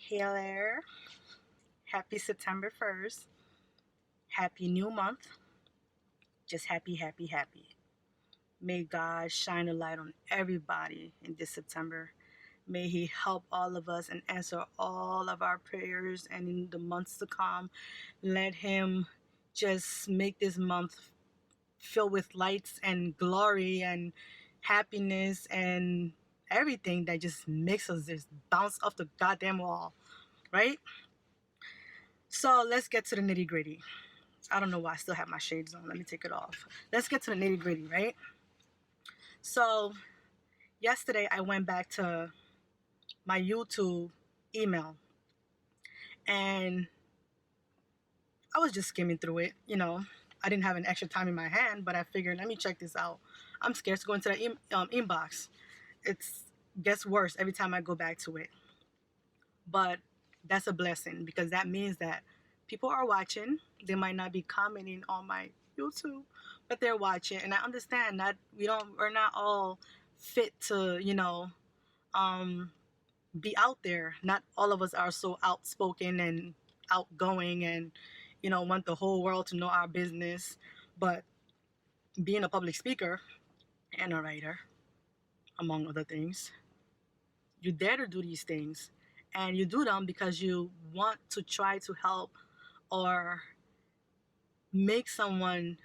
Hey there. Happy September 1st. Happy new month. Just happy, happy, happy. May God shine a light on everybody in this September. May He help all of us and answer all of our prayers. And in the months to come, let Him just make this month filled with lights and glory and happiness and everything that just makes us just bounce off the goddamn wall, right? So let's get to the nitty gritty. I don't know why I still have my shades on. Let me take it off. Let's get to the nitty gritty, right? So, yesterday I went back to my YouTube email and I was just skimming through it. I didn't have an extra time in my hand, but I figured, let me check this out. I'm scared to go into the inbox. It gets worse every time I go back to it. But that's a blessing because that means that people are watching. They might not be commenting on my YouTube, but they're watching. And I understand that we're not all fit to, be out there. Not all of us are so outspoken and outgoing and, want the whole world to know our business. But being a public speaker and a writer, among other things, you dare to do these things. And you do them because you want to try to help or make someone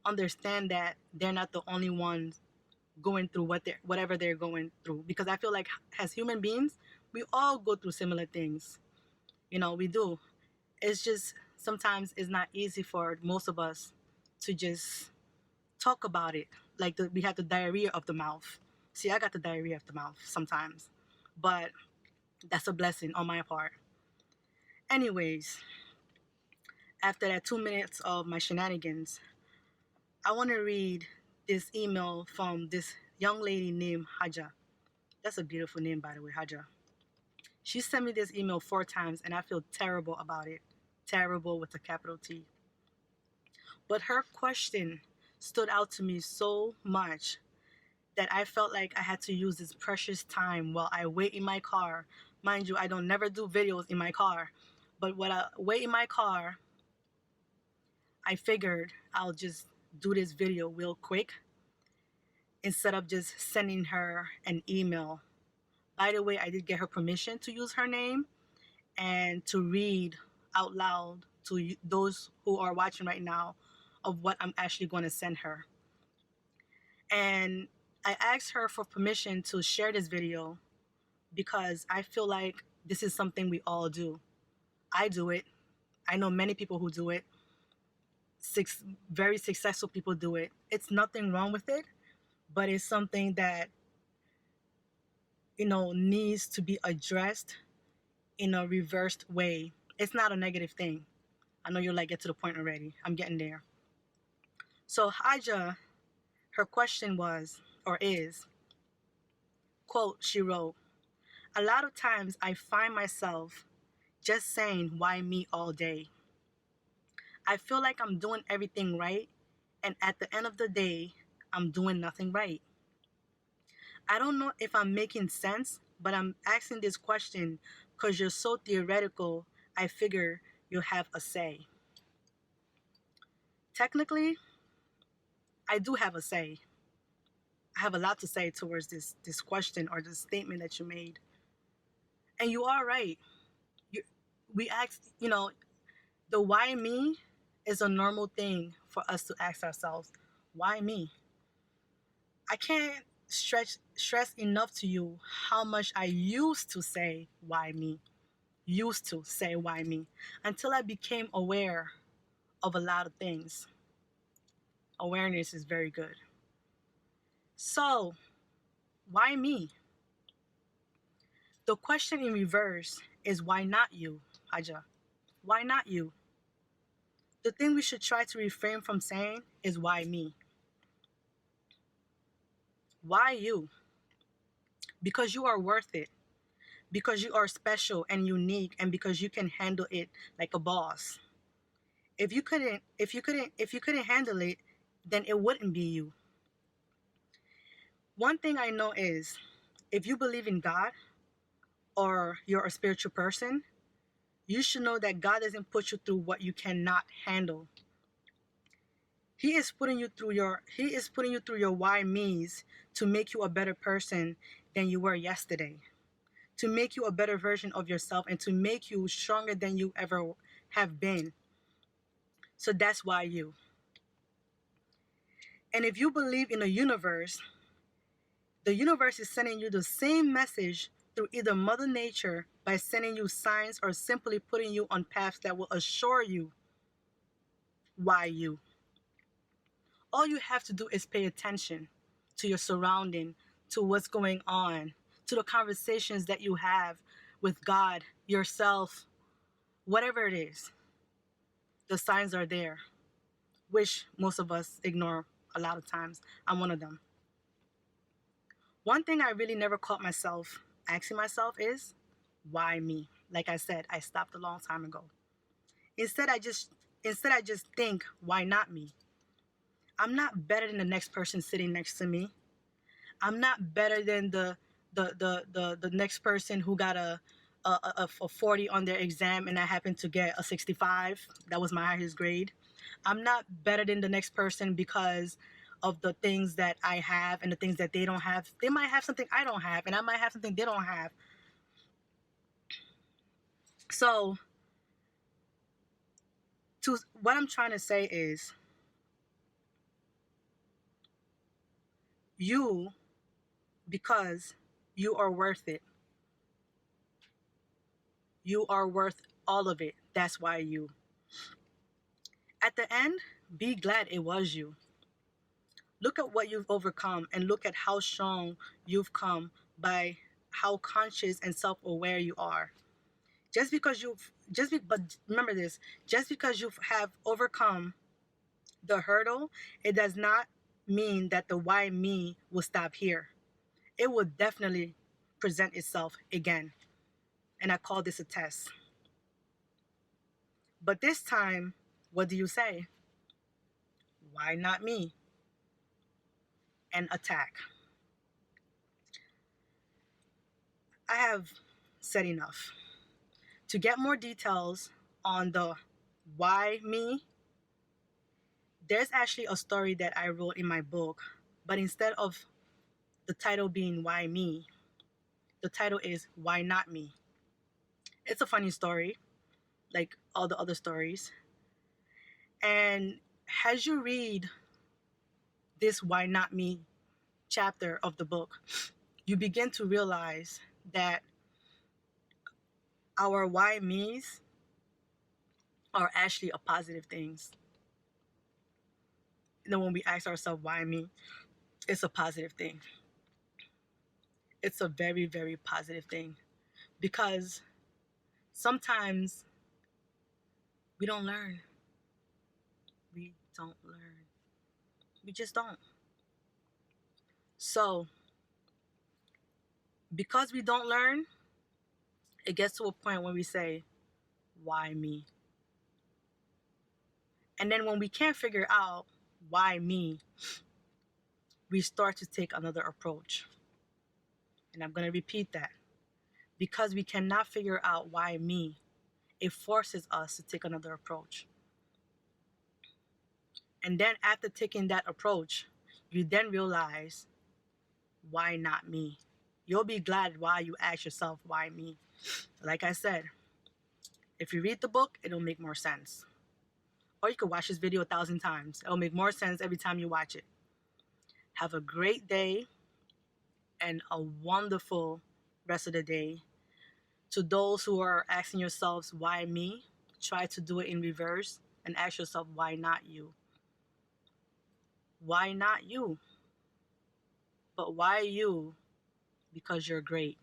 understand that they're not the only ones going through whatever they're going through. Because I feel like as human beings, we all go through similar things. We do. It's just sometimes it's not easy for most of us to just talk about it. Like we have the diarrhea of the mouth. See, I got the diarrhea of the mouth sometimes, but that's a blessing on my part. Anyways, after that 2 minutes of my shenanigans, I want to read this email from this young lady named Haja. That's a beautiful name, by the way, Haja. She sent me this email 4 times, and I feel terrible about it. Terrible with a capital T. But her question stood out to me so much that I felt like I had to use this precious time while I wait in my car. Mind you, I don't never do videos in my car, but when I wait in my car, I figured I'll just do this video real quick instead of just sending her an email. By the way, I did get her permission to use her name and to read out loud to those who are watching right now of what I'm actually going to send her. And I asked her for permission to share this video because I feel like this is something we all do. I do it. I know many people who do it. Very successful people do it. It's nothing wrong with it, but it's something that needs to be addressed in a reversed way. It's not a negative thing. I know you're like, get to the point already. I'm getting there. So Haja, her question was, or is, quote, she wrote, "A lot of times I find myself just saying, why me all day? I feel like I'm doing everything right, and at the end of the day, I'm doing nothing right. I don't know if I'm making sense, but I'm asking this question because you're so theoretical, I figure you'll have a say." Technically, I do have a say. I have a lot to say towards this question or this statement that you made. And you are right. We ask, the why me is a normal thing for us to ask ourselves. Why me? I can't stress enough to you how much I used to say why me. Used to say why me until I became aware of a lot of things. Awareness is very good. So, why me? The question in reverse is why not you, Haja? Why not you? The thing we should try to refrain from saying is why me? Why you? Because you are worth it. Because you are special and unique and because you can handle it like a boss. If you couldn't handle it, then it wouldn't be you. One thing I know is if you believe in God or you're a spiritual person, you should know that God doesn't put you through what you cannot handle. He is putting you through your why me's to make you a better person than you were yesterday, to make you a better version of yourself, and to make you stronger than you ever have been. So that's why you. And if you believe in a universe, the universe is sending you the same message through either Mother Nature by sending you signs or simply putting you on paths that will assure you why you. All you have to do is pay attention to your surrounding, to what's going on, to the conversations that you have with God, yourself, whatever it is. The signs are there, which most of us ignore a lot of times. I'm one of them. One thing I really never caught myself asking myself is, why me? Like I said, I stopped a long time ago. Instead, I just think, why not me? I'm not better than the next person sitting next to me. I'm not better than the next person who got a 40 on their exam and I happened to get a 65. That was my highest grade. I'm not better than the next person because of the things that I have and the things that they don't have. They might have something I don't have, and I might have something they don't have. So, what I'm trying to say is, you, because you are worth it. You are worth all of it. That's why you. At the end, be glad it was you. Look at what you've overcome and look at how strong you've come by how conscious and self-aware you are. But remember this, just because you have overcome the hurdle, it does not mean that the why me will stop here. It will definitely present itself again. And I call this a test. But this time, what do you say? Why not me? And attack. I have said enough. To get more details on the why me, there's actually a story that I wrote in my book, but instead of the title being why me, the title is why not me. It's a funny story, like all the other stories. And as you read this why not me chapter of the book, you begin to realize that our why me's are actually a positive things. And then when we ask ourselves why me, it's a positive thing. It's a very, very positive thing, because sometimes we don't learn. We don't learn. We just don't. So, because we don't learn, it gets to a point when we say, why me? And then when we can't figure out why me, we start to take another approach. And I'm going to repeat that. Because we cannot figure out why me, it forces us to take another approach. And then after taking that approach, you then realize, why not me? You'll be glad why you ask yourself, why me? Like I said, if you read the book, it'll make more sense. Or you could watch this video 1,000 times. It'll make more sense every time you watch it. Have a great day and a wonderful rest of the day. To those who are asking yourselves, why me? Try to do it in reverse and ask yourself, why not you? Why not you? But why you? Because you're great.